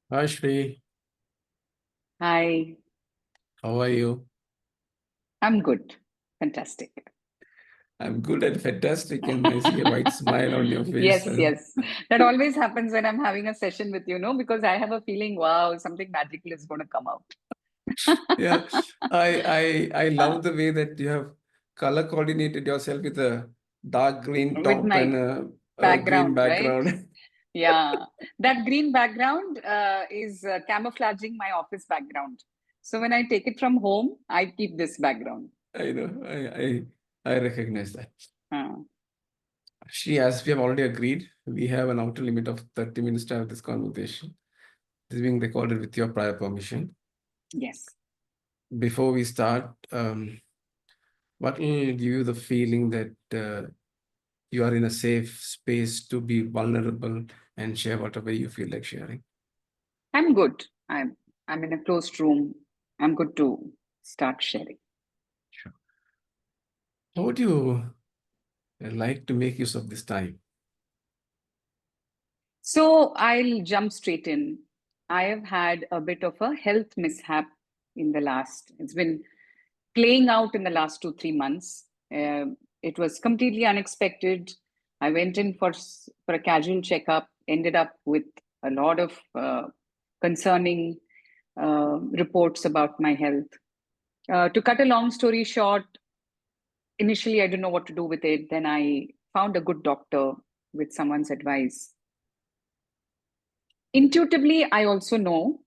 Hi Shri, Hi, how are you? I'm good. Fantastic. I'm good and fantastic, and I see a white smile on your face. Yes, yes. That always happens when I'm having a session with you, no? Because I have a feeling, wow, something magical is going to come out. Yeah, I love the way that you have color coordinated yourself with a dark green With top and my a green background, right? background. Yeah. That green background is camouflaging my office background. So when I take it from home, I keep this background. I know, I recognize that. Uh, Shri, as we have already agreed, we have an outer limit of 30 minutes to have this conversation. This is being recorded with your prior permission. yes. Before we start, what will give you the feeling that you are in a safe space to be vulnerable and share whatever you feel like sharing? I'm good. I'm in a closed room. I'm good to start sharing. Sure. How would you like to make use of this time? So I'll jump straight in. I have had a bit of a health mishap it's been playing out in the last 2, 3 months. It was completely unexpected. I went in for a casual checkup, ended up with a lot of concerning reports about my health. To cut a long story short, initially I didn't know what to do with it. Then I found a good doctor with someone's advice. Intuitively, I also know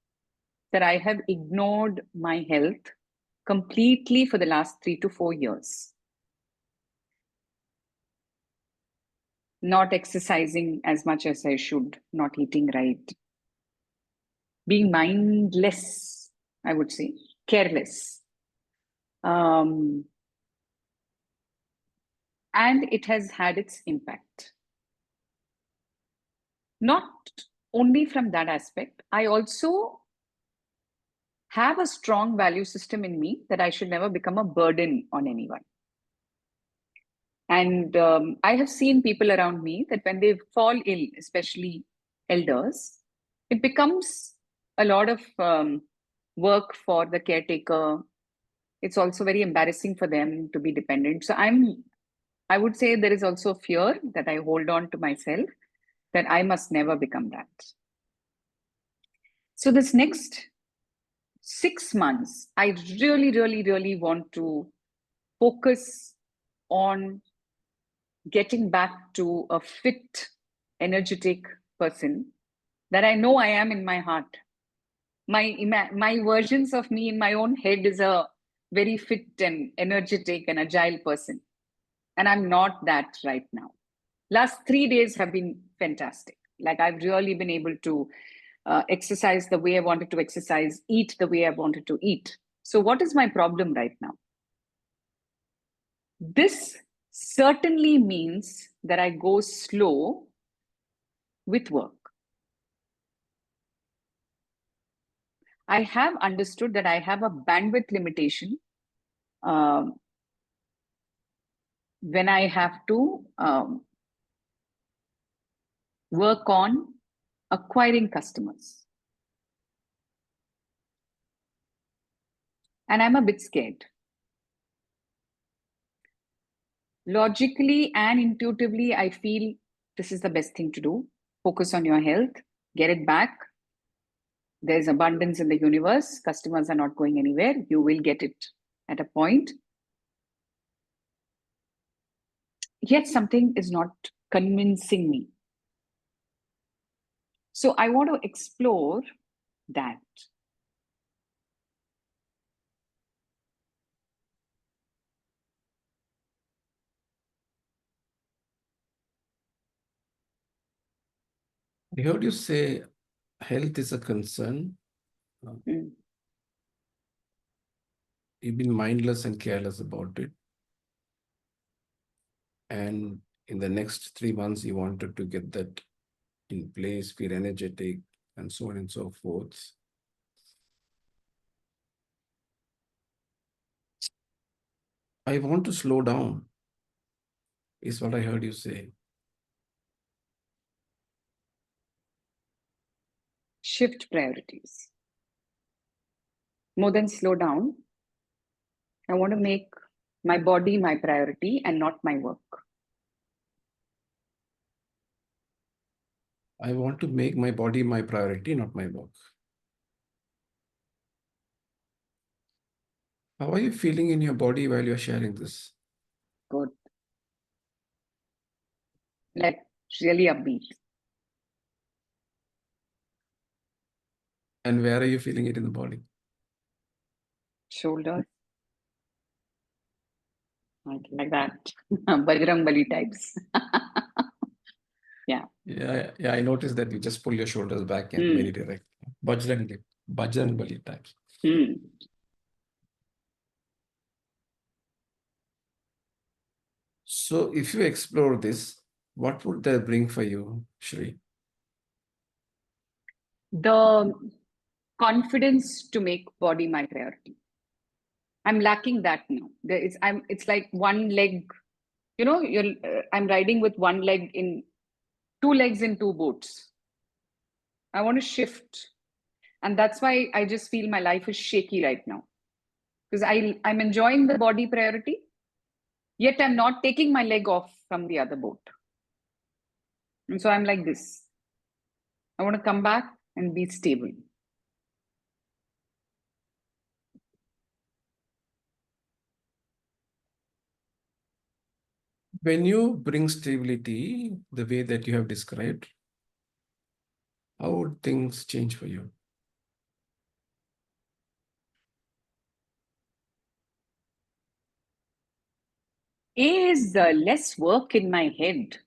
that I have ignored my health completely for the last 3 to 4 years. Not exercising as much as I should, not eating right, being mindless, I would say, careless. Um, and it has had its impact. Not only from that aspect, I also have a strong value system in me that I should never become a burden on anyone. And I have seen people around me that when they fall ill, especially elders, it becomes a lot of work for the caretaker. It's also very embarrassing for them to be dependent. I would say there is also fear that I hold on to myself that I must never become that. So this next 6 months, I really, really, really want to focus on getting back to a fit, energetic person that I know I am in my heart. My versions of me in my own head is a very fit and energetic and agile person, and I'm not that right now. Last 3 days have been fantastic. Like I've really been able to exercise the way I wanted to exercise, eat the way I wanted to eat. So, what is my problem right now? This certainly means that I go slow with work. I have understood that I have a bandwidth limitation um, when I have to work on acquiring customers. And I'm a bit scared. Logically and intuitively, I feel this is the best thing to do. Focus on your health, get it back. There's abundance in the universe. Customers are not going anywhere. You will get it at a point. Yet something is not convincing me. So I want to explore that. I heard you say health is a concern. Uh, Mm. You've been mindless and careless about it. And in the next 3 months, you wanted to get that in place, feel energetic, and so on and so forth. I want to slow down, is what I heard you say. shift priorities. More than slow down, I want to make my body my priority and not my work. I want to make my body my priority, not my work. How are you feeling in your body while you're sharing this? Good. Like really upbeat. And where are you feeling it in the body? Shoulders. Like that. Bajrang Bali types. Yeah. Yeah, I noticed that you just pull your shoulders back and very direct. Bajrang Bali types. Hmm. So if you explore this, what would that bring for you, Shri? The confidence to make body my priority. I'm lacking that now. It's like one leg, I'm riding with one leg in two legs in two boats. I want to shift. And that's why I just feel my life is shaky right now. Because I'm enjoying the body priority, yet I'm not taking my leg off from the other boat. And so I'm like this. I want to come back and be stable. When you bring stability the way that you have described, how would things change for you? A is less work in my head.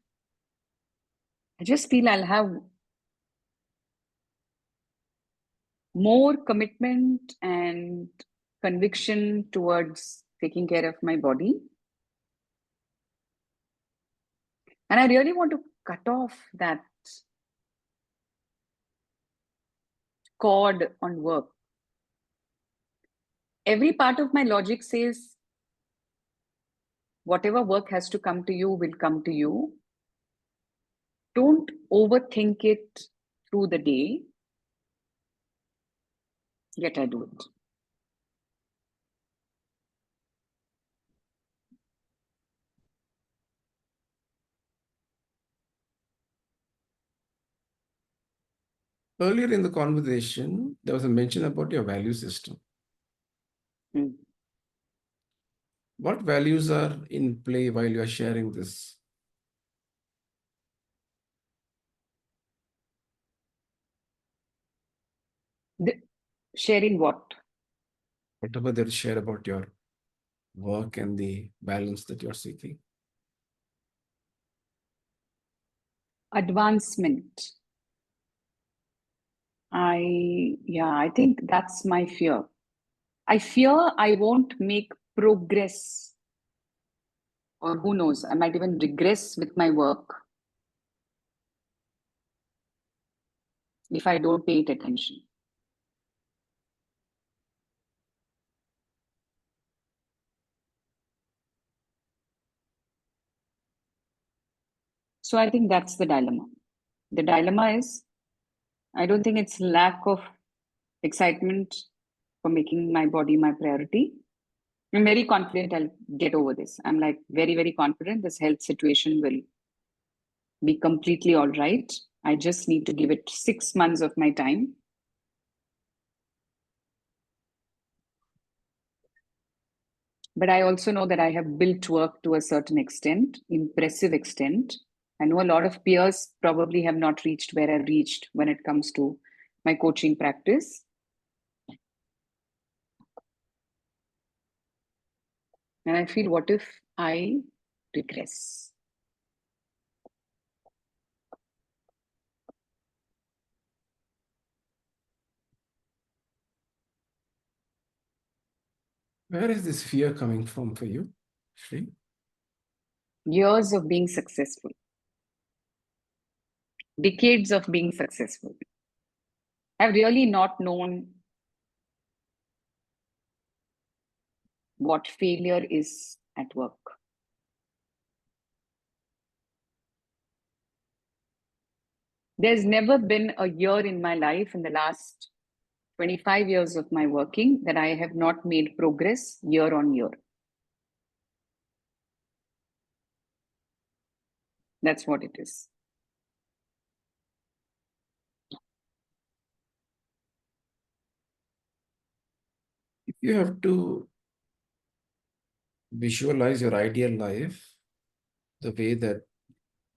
I just feel I'll have more commitment and conviction towards taking care of my body. And I really want to cut off that cord on work. Every part of my logic says whatever work has to come to you will come to you. Don't overthink it through the day, yet I do it. Earlier in the conversation, there was a mention about your value system. Mm. What values are in play while you are sharing this? Sharing what? Whatever they share about your work and the balance that you're seeking. Advancement. I think that's my fear. I fear I won't make progress, or who knows, I might even regress with my work if I don't pay it attention. So I think that's the dilemma. The dilemma is I don't think it's lack of excitement for making my body my priority. I'm very confident I'll get over this. I'm like very, very confident this health situation will be completely all right. I just need to give it 6 months of my time. But I also know that I have built work to a certain extent, impressive extent. I know a lot of peers probably have not reached where I've reached when it comes to my coaching practice. And I feel, what if I regress? Where is this fear coming from for you, Shri? Years of being successful, decades of being successful. I've really not known what failure is at work. There's never been a year in my life in the last 25 years of my working that I have not made progress year on year. That's what it is. If you have to visualize your ideal life, the way that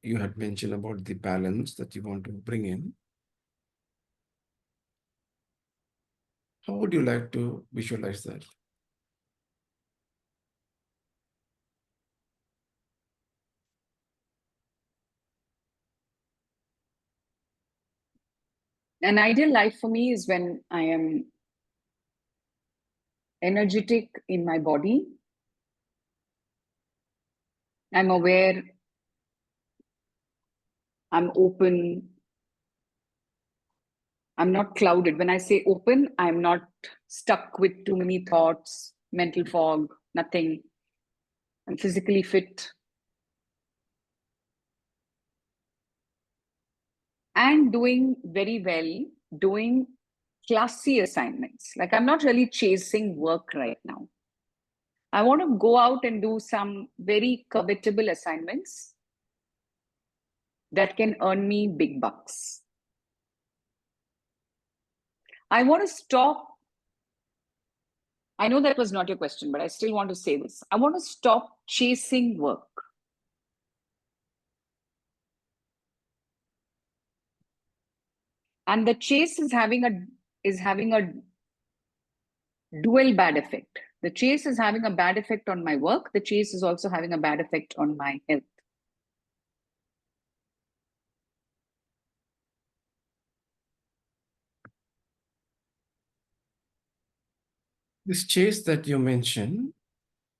you had mentioned about the balance that you want to bring in, how would you like to visualize that? An ideal life for me is when I am energetic in my body. I'm aware, I'm open, I'm not clouded. When I say open, I'm not stuck with too many thoughts, mental fog, nothing. I'm physically fit and doing very well, doing classy assignments. Like I'm not really chasing work right now. I want to go out and do some very covetable assignments that can earn me big bucks. I want to stop. I know that was not your question, but I still want to say this. I want to stop chasing work. And the chase is having a dual bad effect. The chase is having a bad effect on my work. The chase is also having a bad effect on my health. This chase that you mentioned,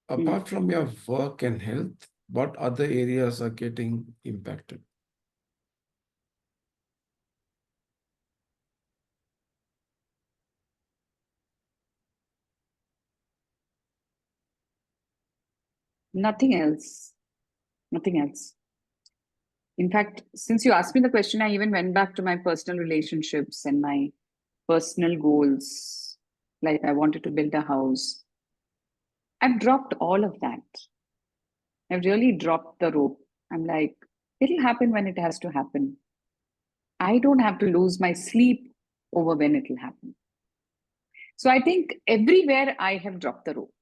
Hmm. apart from your work and health, what other areas are getting impacted? Nothing else. Nothing else. In fact, since you asked me the question, I even went back to my personal relationships and my personal goals. Like I wanted to build a house. I've dropped all of that. I've really dropped the rope. I'm like, it'll happen when it has to happen. I don't have to lose my sleep over when it'll happen. So I think everywhere I have dropped the rope.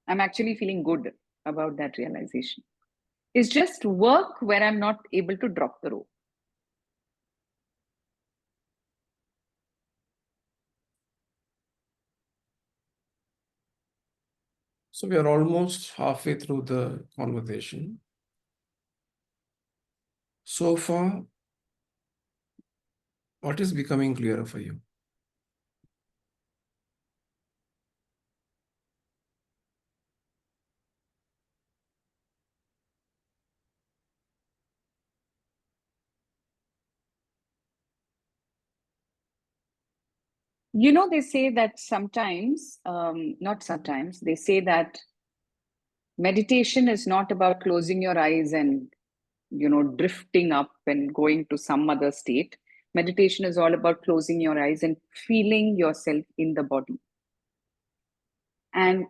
I'm actually feeling good about that realization. It's just work where I'm not able to drop the rope. So we are almost halfway through the conversation. So far, what is becoming clearer for you? You know, they say that sometimes, not sometimes, they say that meditation is not about closing your eyes and, drifting up and going to some other state. Meditation is all about closing your eyes and feeling yourself in the body. And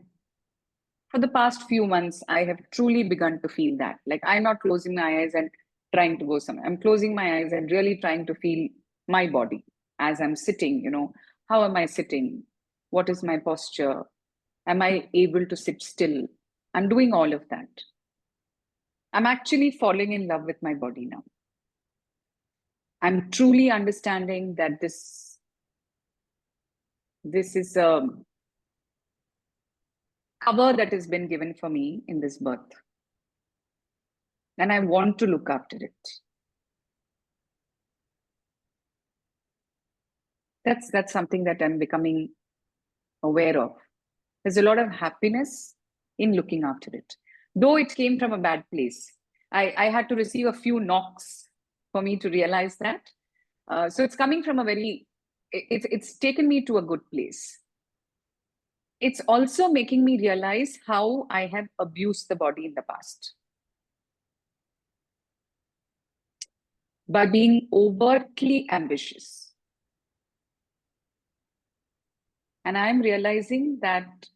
for the past few months, I have truly begun to feel that. Like I'm not closing my eyes and trying to go somewhere. I'm closing my eyes and really trying to feel my body as I'm sitting. How am I sitting? What is my posture? Am I able to sit still? I'm doing all of that. I'm actually falling in love with my body now. I'm truly understanding that this is a cover that has been given for me in this birth. And I want to look after it. That's something that I'm becoming aware of. There's a lot of happiness in looking after it, though it came from a bad place. I had to receive a few knocks for me to realize that. So it's coming from a it's taken me to a good place. It's also making me realize how I have abused the body in the past. by being overtly ambitious. And I'm realizing that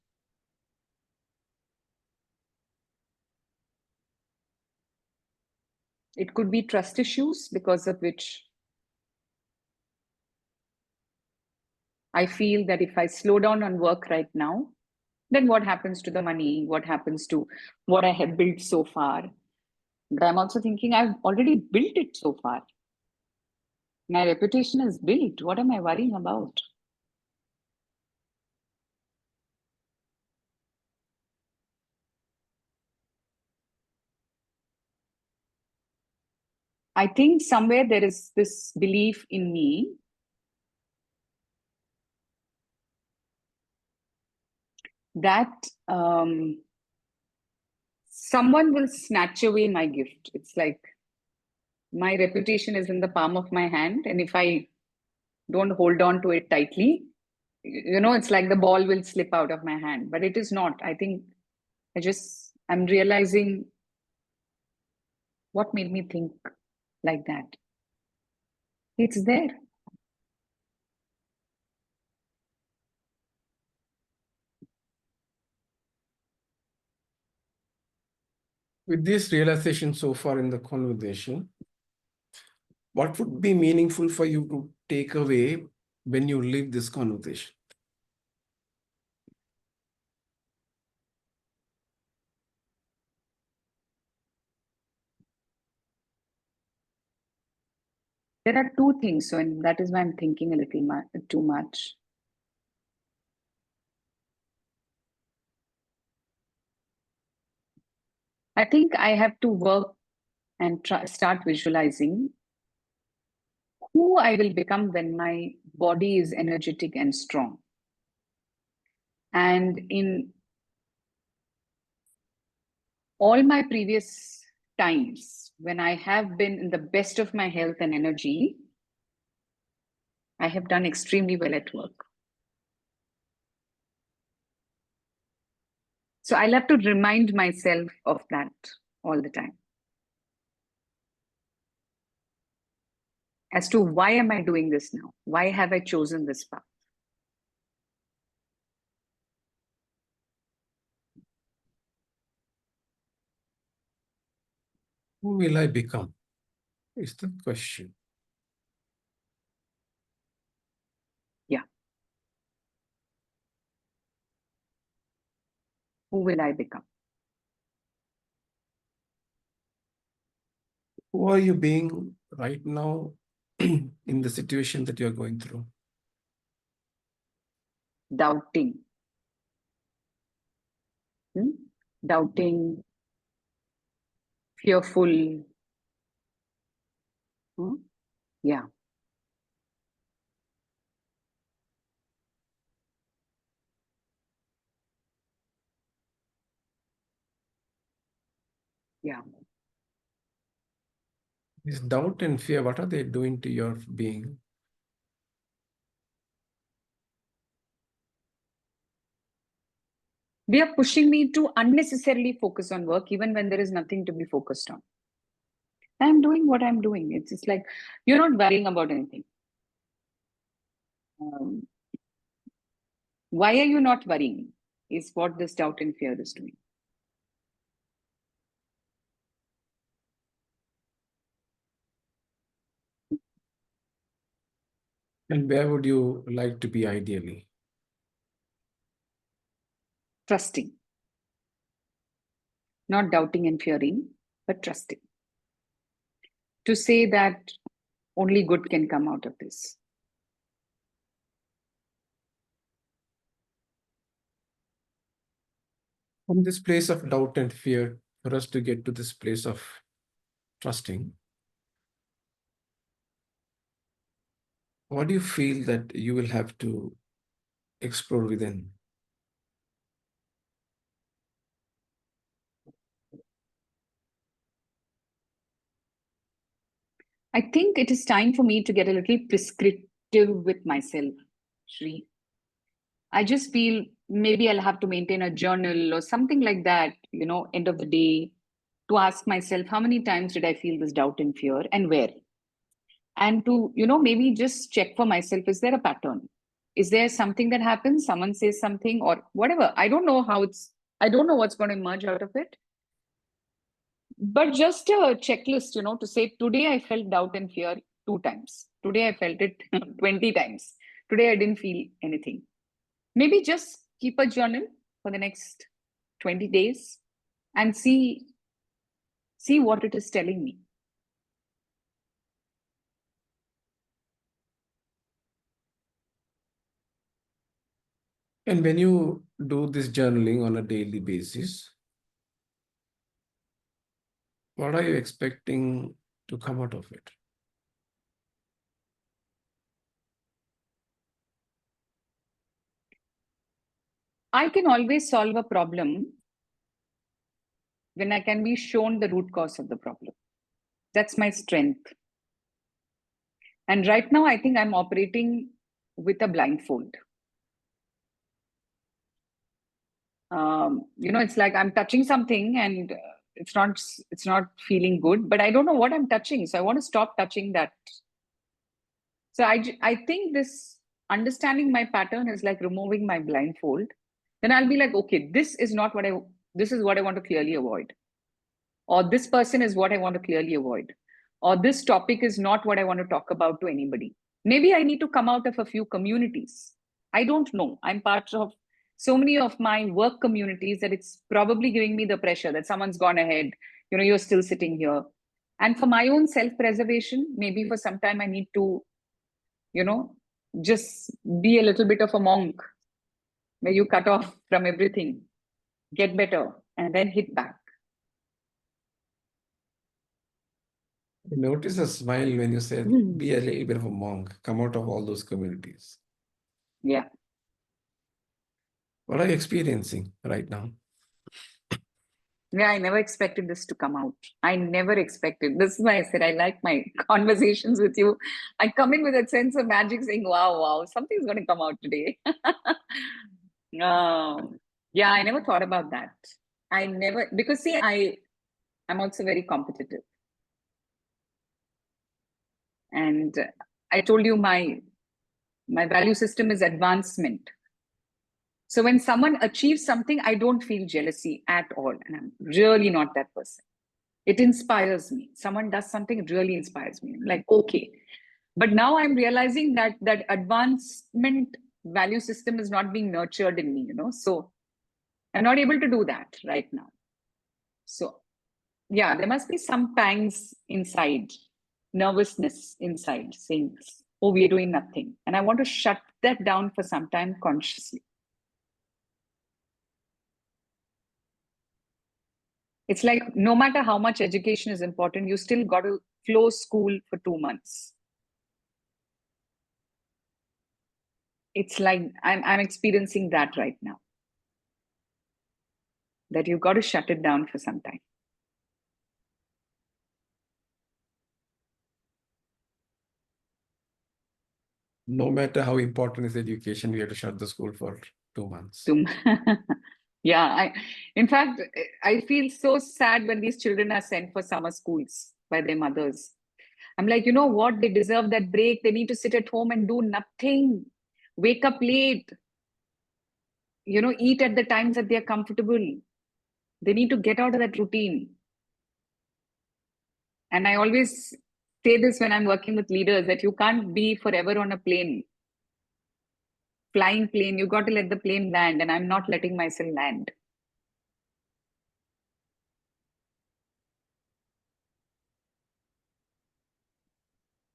it could be trust issues because of which I feel that if I slow down on work right now, then what happens to the money? What happens to what I have built so far? But I'm also thinking I've already built it so far. My reputation is built. What am I worrying about? I think somewhere there is this belief in me that someone will snatch away my gift. It's like my reputation is in the palm of my hand. And if I don't hold on to it tightly, it's like the ball will slip out of my hand. But it is not. I think I'm realizing what made me think like that. It's there. With this realization so far in the conversation, what would be meaningful for you to take away when you leave this conversation? There are two things, so and that is why I'm thinking a little too much. I think I have to work and start visualizing who I will become when my body is energetic and strong. And in all my previous times, when I have been in the best of my health and energy, I have done extremely well at work. So I'll have to remind myself of that all the time. As to why am I doing this now? Why have I chosen this path? Who will I become? Is the question. Yeah. Who will I become? Who are you being right now in the situation that you're going through? Doubting. Doubting, fearful. Yeah. Yeah. This doubt and fear, what are they doing to your being? They are pushing me to unnecessarily focus on work, even when there is nothing to be focused on. I'm doing what I'm doing. It's just like you're not worrying about anything. Why are you not worrying? Is what this doubt and fear is doing. And where would you like to be ideally? Trusting. Not doubting and fearing, but trusting. To say that only good can come out of this. From this place of doubt and fear, for us to get to this place of trusting, what do you feel that you will have to explore within? I think it is time for me to get a little prescriptive with myself, Sri. I just feel maybe I'll have to maintain a journal or something like that, end of the day, to ask myself how many times did I feel this doubt and fear and where? and to, maybe just check for myself, is there a pattern? Is there something that happens? Someone says something or whatever. I don't know what's going to emerge out of it. But just a checklist, to say, today I felt doubt and fear 2 times. Today I felt it 20 times. Today I didn't feel anything. Maybe just keep a journal for the next 20 days and see what it is telling me. And when you do this journaling on a daily basis, what are you expecting to come out of it? I can always solve a problem when I can be shown the root cause of the problem. That's my strength. And right now, I think I'm operating with a blindfold. It's like I'm touching something and it's not feeling good, but I don't know what I'm touching. So I want to stop touching that. So I think this understanding my pattern is like removing my blindfold. Then I'll be like, okay, this is what I want to clearly avoid. Or this person is what I want to clearly avoid. Or this topic is not what I want to talk about to anybody. Maybe I need to come out of a few communities. I don't know. I'm part of so many of my work communities that it's probably giving me the pressure that someone's gone ahead. You're still sitting here. And for my own self-preservation, maybe for some time I need to, just be a little bit of a monk where you cut off from everything, get better, and then hit back. Notice a smile when you said, be a little bit of a monk, come out of all those communities. Yeah. What are you experiencing right now? Yeah, I never expected this to come out. I never expected. This is why I said I like my conversations with you. I come in with a sense of magic saying, wow, something's going to come out today. Yeah, I never thought about that. Because see, I'm also very competitive. And I told you my value system is advancement. So when someone achieves something, I don't feel jealousy at all. And I'm really not that person. It inspires me. Someone does something, it really inspires me. I'm like, okay. But now I'm realizing that advancement value system is not being nurtured in me, So I'm not able to do that right now. So yeah, there must be some pangs inside, nervousness inside saying, oh, we're doing nothing. And I want to shut that down for some time consciously. It's like no matter how much education is important, you still got to flow school for 2 months. It's like I'm experiencing that right now. That you've got to shut it down for some time. No matter how important is education, we have to shut the school for 2 months. Yeah, in fact, I feel so sad when these children are sent for summer schools by their mothers. I'm like, you know what? They deserve that break. They need to sit at home and do nothing. Wake up late. Eat at the times that they're comfortable. They need to get out of that routine. And I always say this when I'm working with leaders, that you can't be forever on a plane, flying plane. You got to let the plane land, and I'm not letting myself land.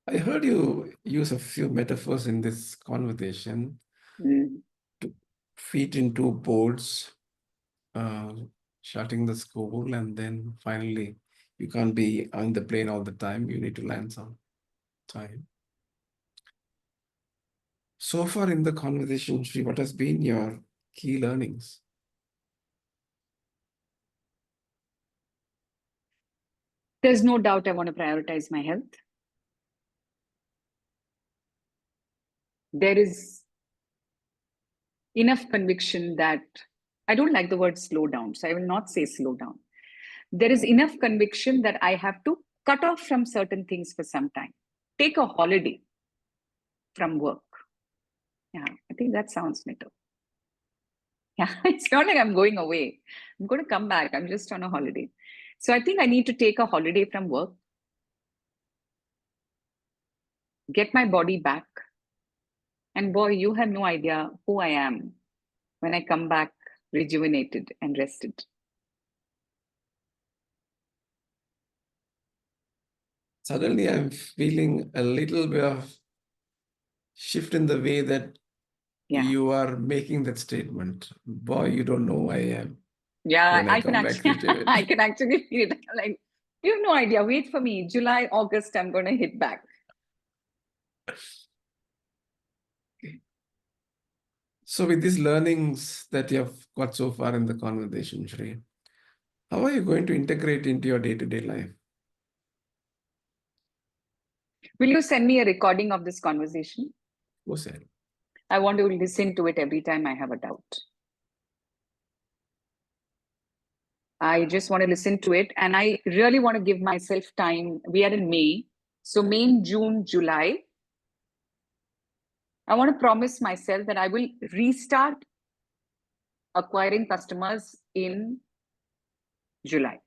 I heard you use a few metaphors in this conversation. To feet into boards, shutting the school, and then finally you can't be on the plane all the time. You need to land some time. So far in the conversation, Sri, what has been your key learnings? There's no doubt I want to prioritize my health. There is enough conviction that I don't like the word slow down, so I will not say slow down. There is enough conviction that I have to cut off from certain things for some time. take a holiday from work. Yeah, I think that sounds better. Yeah, it's not like I'm going away. I'm going to come back. I'm just on a holiday. So I think I need to take a holiday from work, get my body back. And boy, you have no idea who I am when I come back rejuvenated and rested. Suddenly, I'm feeling a little bit of shift in the way that Yeah. you are making that statement. Boy, you don't know who I am Yeah, when I I can come back actually rejuvenated. I can actually feel it. Like, you have no idea. Wait for me. July, August, I'm gonna hit back. So, with these learnings that you have got so far in the conversation, Shri, how are you going to integrate into your day-to-day life? Will you send me a recording of this conversation? Who said? I want to listen to it every time I have a doubt. I just want to listen to it. And I really want to give myself time. We are in May. So May, June, July. I want to promise myself that I will restart acquiring customers in July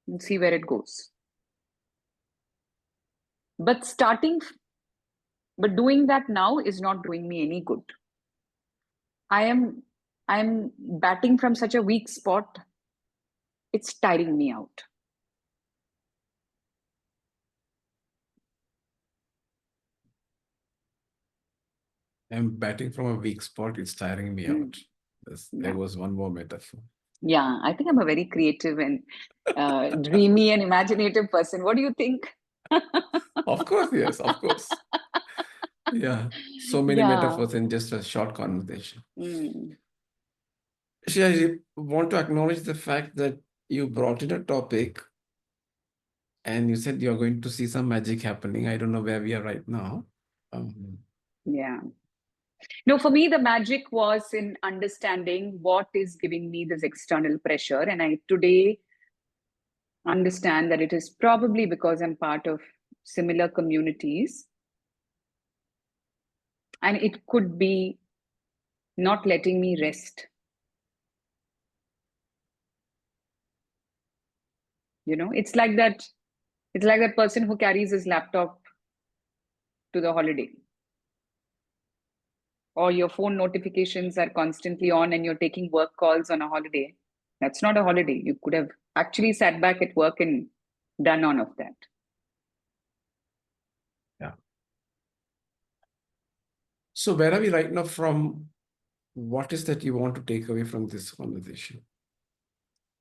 and see where it goes. But doing that now is not doing me any good. I'm batting from such a weak spot. It's tiring me out. I'm batting from a weak spot. It's tiring me out. There Yeah. was one more metaphor. Yeah, I think I'm a very creative and dreamy and imaginative person. What do you think? Of course, yes, of course. Yeah, so many Yeah. metaphors in just a short conversation. Mm. Shri, I want to acknowledge the fact that you brought in a topic and you said you're going to see some magic happening. I don't know where we are right now. Yeah. No, for me, the magic was in understanding what is giving me this external pressure. And I today understand that it is probably because I'm part of similar communities. And it could be not letting me rest. It's like that person who carries his laptop to the holiday, or your phone notifications are constantly on and you're taking work calls on a holiday. That's not a holiday. You could have actually sat back at work and done none of that. Yeah. So where are we right now from? What is that you want to take away from this conversation?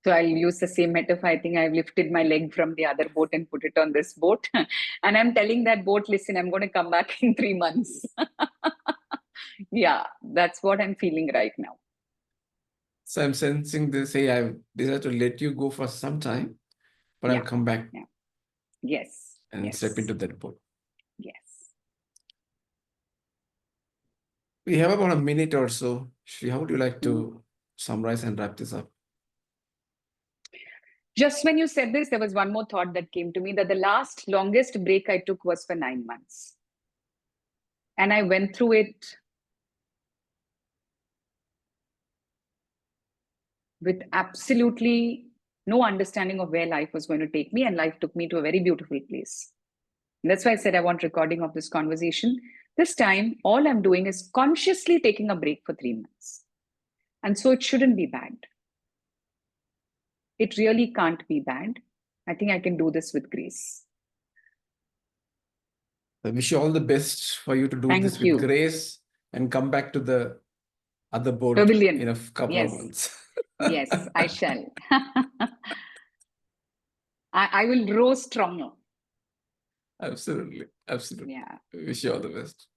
So I'll use the same metaphor. I think I've lifted my leg from the other boat and put it on this boat. And I'm telling that boat, listen, I'm going to come back in 3 months. Yeah, that's what I'm feeling right now. So I'm sensing this, hey, I've decided to let you go for some time, but Yeah. I'll come back Yeah. Yes. and Yes. step into that boat. Yes. We have about a minute or so. Shri, how would you like to summarize and wrap this up? Just when you said this, there was one more thought that came to me, that the longest break I took was for 9 months. And I went through it with absolutely no understanding of where life was going to take me. And life took me to a very beautiful place. And that's why I said I want recording of this conversation. This time, all I'm doing is consciously taking a break for 3 months. And so it shouldn't be bad. It really can't be bad. I think I can do this with grace. I wish you all the best for you to do this Thank with you. grace and come back to the other boat Pavilion. in a couple of Yes. months. Yes, I shall. I will row stronger. Absolutely. Absolutely. Yeah. Wish you all the best.